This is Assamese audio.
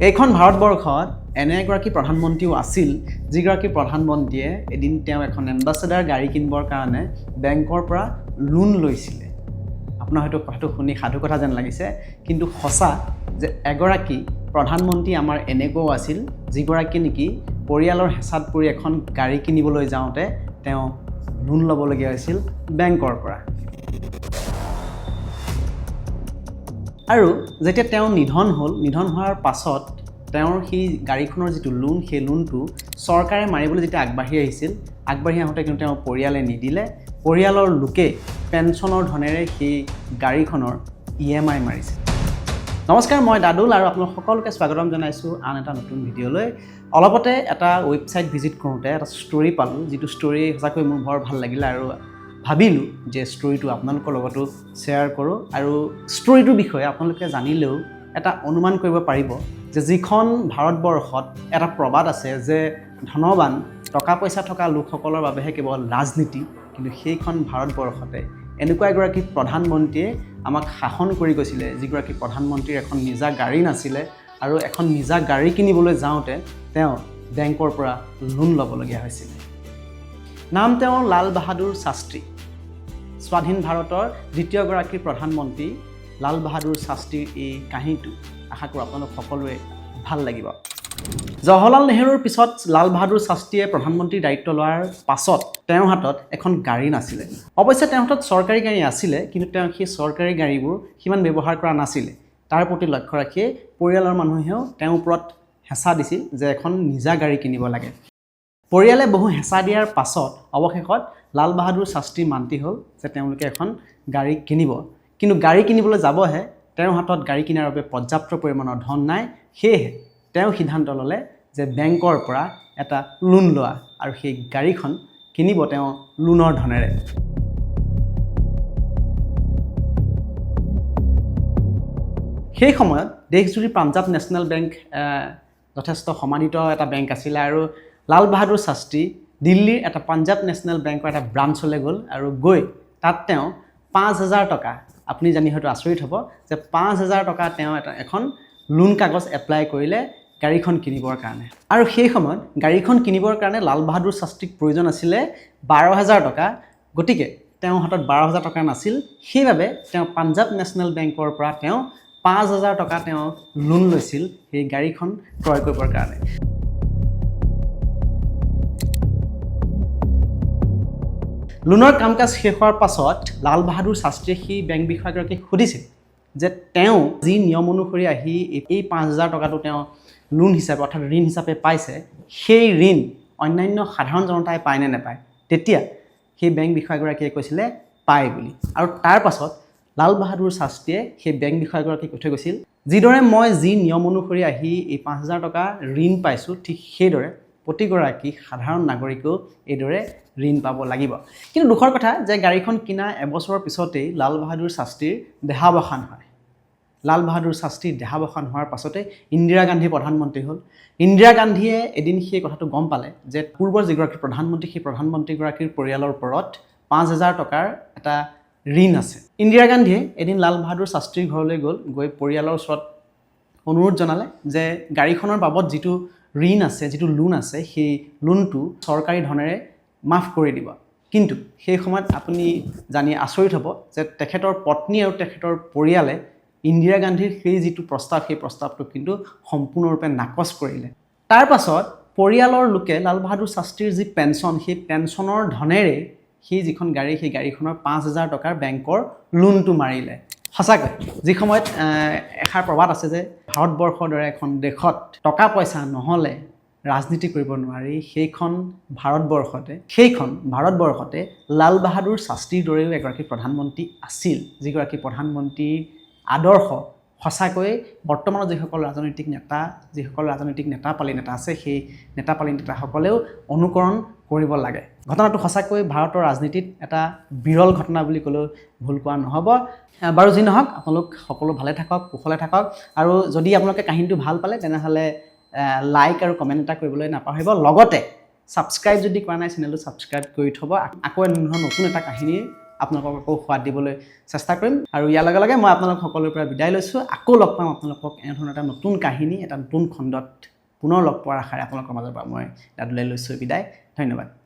এইখন ভাৰতবৰ্ষত এনে এগৰাকী প্ৰধানমন্ত্ৰীও আছিল যিগৰাকী প্ৰধানমন্ত্ৰীয়ে এদিন তেওঁ এখন এম্বাছাডাৰ গাড়ী কিনিবৰ কাৰণে বেংকৰ পৰা লোন লৈছিলে। আপোনাৰ হয়তো কথাটো শুনি সাধু কথা যেন লাগিছে, কিন্তু সঁচা যে এগৰাকী প্ৰধানমন্ত্ৰী আমাৰ এনেকুৱাও আছিল যিগৰাকী নেকি পৰিয়ালৰ হেঁচাত পৰি এখন গাড়ী কিনিবলৈ যাওঁতে তেওঁ লোন ল'বলগীয়া হৈছিল বেংকৰ পৰা। আৰু যেতিয়া তেওঁ নিধন হোৱাৰ পাছত তেওঁৰ সেই গাড়ীখনৰ যিটো লোন, সেই লোনটো চৰকাৰে মাৰিবলৈ যেতিয়া আগবাঢ়ি আহোঁতে কিন্তু তেওঁৰ পৰিয়ালে নিদিলে। পৰিয়ালৰ লোকে পেঞ্চনৰ ধনেৰে সেই গাড়ীখনৰ EMI মাৰিছে। নমস্কাৰ, মই দাদুল আৰু আপোনালোক সকলোকে স্বাগতম জনাইছোঁ আন এটা নতুন ভিডিঅ'লৈ। অলপতে এটা ৱেবছাইট ভিজিট কৰোঁতে এটা ষ্টৰি পালোঁ, যিটো ষ্টৰি সঁচাকৈ মোৰ বৰ ভাল লাগিলে আৰু ভাবিলোঁ যে ষ্টৰিটো আপোনালোকৰ লগতো শ্বেয়াৰ কৰোঁ। আৰু ষ্টৰিটোৰ বিষয়ে আপোনালোকে জানিলেও এটা অনুমান কৰিব পাৰিব যে যিখন ভাৰতবৰ্ষত এটা প্ৰবাদ আছে যে ধনৱান টকা পইচা থকা লোকসকলৰ বাবেহে কেৱল ৰাজনীতি, কিন্তু সেইখন ভাৰতবৰ্ষতে এনেকুৱা এগৰাকী প্ৰধানমন্ত্ৰীয়ে আমাক শাসন কৰি গৈছিলে, যিগৰাকী প্ৰধানমন্ত্ৰীৰ এখন নিজা গাড়ী নাছিলে আৰু এখন নিজা গাড়ী কিনিবলৈ যাওঁতে তেওঁ বেংকৰ পৰা লোন ল'বলগীয়া হৈছিল। নাম তেওঁৰ লাল বাহাদুৰ শাস্ত্ৰী। স্বাধীন ভাৰতৰ দ্বিতীয়গৰাকী প্ৰধানমন্ত্ৰী লাল বাহাদুৰ শাস্ত্ৰীৰ এই কাহিনীটো আশা কৰোঁ আপোনালোক সকলোৱে ভাল লাগিব। জৱাহৰলাল নেহৰুৰ পিছত লাল বাহাদুৰ শাস্ত্ৰীয়ে প্ৰধানমন্ত্ৰীৰ দায়িত্ব লোৱাৰ পাছত তেওঁৰ হাতত এখন গাড়ী নাছিলে। অৱশ্যে তেওঁৰ হাতত চৰকাৰী গাড়ী আছিলে, কিন্তু তেওঁ সেই চৰকাৰী গাড়ীবোৰ সিমান ব্যৱহাৰ কৰা নাছিলে। তাৰ প্ৰতি লক্ষ্য ৰাখিয়ে পৰিয়ালৰ মানুহেও তেওঁৰ ওপৰত হেঁচা দিছিল যে এখন নিজা গাড়ী কিনিব লাগে। পৰিয়ালে বহু হেঁচা দিয়াৰ পাছত অৱশেষত লাল বাহাদুৰ শাস্ত্ৰী মান্তি হ'ল যে তেওঁলোকে এখন গাড়ী কিনিব। কিন্তু গাড়ী কিনিবলৈ যাবহে তেওঁৰ হাতত গাড়ী কিনাৰ বাবে পৰ্যাপ্ত পৰিমাণৰ ধন নাই। সেয়েহে তেওঁ সিদ্ধান্ত ল'লে যে বেংকৰ পৰা এটা লোন লোৱা আৰু সেই গাড়ীখন কিনিব তেওঁ লোনৰ ধনেৰে। সেই সময়ত দেশজুৰি পাঞ্জাৱ নেশ্যনেল বেংক যথেষ্ট সমানিত এটা বেংক আছিলে আৰু লাল বাহাদুৰ শাস্ত্ৰী দিল্লীৰ এটা পাঞ্জাৱ নেশ্যনেল বেংকৰ এটা ব্ৰাঞ্চলৈ গ'ল আৰু গৈ তাত তেওঁ 5,000 টকা, আপুনি জানি হয়তো আচৰিত হ'ব যে 5,000 টকা তেওঁ এখন লোন কাগজ এপ্লাই কৰিলে গাড়ীখন কিনিবৰ কাৰণে। আৰু সেই সময়ত গাড়ীখন কিনিবৰ কাৰণে লাল বাহাদুৰ শাস্ত্ৰীক প্ৰয়োজন আছিলে 12,000 টকা। গতিকে তেওঁৰ হাতত 12,000 টকা নাছিল। সেইবাবে তেওঁ পাঞ্জাৱ নেশ্যনেল বেংকৰ পৰা তেওঁ 5,000 টকা তেওঁ লোন লৈছিল সেই গাড়ীখন ক্ৰয় কৰিবৰ কাৰণে। লোনৰ কাম কাজ শেষ হোৱাৰ পাছত লাল বাহাদুৰ শাস্ত্ৰীয়ে সেই বেংক বিষয়াগৰাকীক সুধিছিল যে তেওঁ যি নিয়ম অনুসৰি আহি এই 5,000 টকাটো তেওঁ লোন হিচাপে অৰ্থাৎ ঋণ হিচাপে পাইছে, সেই ঋণ অন্যান্য সাধাৰণ জনতাই পায় নে নাপায়। তেতিয়া সেই বেংক বিষয়াগৰাকীয়ে কৈছিলে পায় বুলি। আৰু তাৰ পাছত লাল বাহাদুৰ শাস্ত্ৰীয়ে সেই বেংক বিষয়াগৰাকীক কৈ থৈ গৈছিল, যিদৰে মই যি নিয়ম অনুসৰি আহি এই 5,000 টকা ঋণ পাইছোঁ, ঠিক সেইদৰে প্ৰতিগৰাকী সাধাৰণ নাগৰিকেও এইদৰে ঋণ পাব লাগিব। কিন্তু দুখৰ কথা যে গাড়ীখন কিনা এবছৰৰ পিছতেই লাল বাহাদুৰ শাস্ত্ৰীৰ দেহাৱসান হয়। লাল বাহাদুৰ শাস্ত্ৰীৰ দেহাৱসান হোৱাৰ পাছতে ইন্দিৰা গান্ধী প্ৰধানমন্ত্ৰী হ'ল। ইন্দিৰা গান্ধীয়ে এদিন সেই কথাটো গম পালে যে পূৰ্বৰ যিগৰাকী প্ৰধানমন্ত্ৰী, সেই প্ৰধানমন্ত্ৰীগৰাকীৰ পৰিয়ালৰ ওপৰত 5,000 টকাৰ এটা ঋণ আছে। ইন্দিৰা গান্ধীয়ে এদিন লাল বাহাদুৰ শাস্ত্ৰীৰ ঘৰলৈ গৈ পৰিয়ালৰ ওচৰত অনুৰোধ জনালে যে গাড়ীখনৰ বাবদ যিটো ঋণ আছে, যিটো লোন আছে, সেই লোনটো চৰকাৰী ধনেৰে মাফ কৰি দিব। কিন্তু সেই সময়ত আপুনি জানি আচৰিত হ'ব যে তেখেতৰ পত্নী আৰু তেখেতৰ পৰিয়ালে ইন্দিৰা গান্ধীৰ সেই যিটো প্ৰস্তাৱ, সেই প্ৰস্তাৱটো কিন্তু সম্পূৰ্ণৰূপে নাকচ কৰিলে। তাৰ পাছত পৰিয়ালৰ লোকে লাল বাহাদুৰ শাস্ত্ৰীৰ যি পেঞ্চন, সেই পেঞ্চনৰ ধনেৰে সেই যিখন গাড়ী, সেই গাড়ীখনৰ 5,000 টকাৰ বেংকৰ লোনটো মাৰিলে। সঁচাকৈ যি সময়ত এষাৰ প্ৰবাদ আছে যে ভাৰতবৰ্ষৰ দৰে এখন দেশত টকা পইচা নহ'লে ৰাজনীতি কৰিব নোৱাৰি, সেইখন ভাৰতবৰ্ষতে লাল বাহাদুৰ শাস্ত্ৰীৰ দৰেও এগৰাকী প্ৰধানমন্ত্ৰী আছিল, যিগৰাকী প্ৰধানমন্ত্ৰীৰ আদৰ্শ সঁচাকৈয়ে বৰ্তমানৰ যিসকল ৰাজনৈতিক নেতাপালী নেতা আছে, সেই নেতাপালী নেতাসকলেও অনুকৰণ কৰিব লাগে। ঘটনাটো সঁচাকৈ ভাৰতৰ ৰাজনীতিত এটা বিৰল ঘটনা বুলি ক'লেও ভুল কোৱা নহ'ব। বাৰু যি নহওক, আপোনালোক সকলো ভালে থাকক, কুশলে থাকক। আৰু যদি আপোনালোকে কাহিনীটো ভাল পালে তেনেহ'লে লাইক আৰু কমেণ্ট এটা কৰিবলৈ নাপাহৰিব। লগতে ছাবস্ক্ৰাইব যদি কৰা নাই চেনেলটো ছাবস্ক্ৰাইব কৰি থ'ব। আকৌ নতুন এটা কাহিনী আপোনালোকক আকৌ সোৱাদ দিবলৈ চেষ্টা কৰিম আৰু ইয়াৰ লগে লগে মই আপোনালোক সকলোৰে পৰা বিদায় লৈছোঁ আকৌ লগ পাম আপোনালোকক এনেধৰণৰ এটা নতুন কাহিনী এটা নতুন খণ্ডত পুনৰ লগ পোৱাৰ আশাৰে আপোনালোকৰ মাজৰ পৰা মই দাদুলৈ লৈছোঁ বিদায় ধন্যবাদ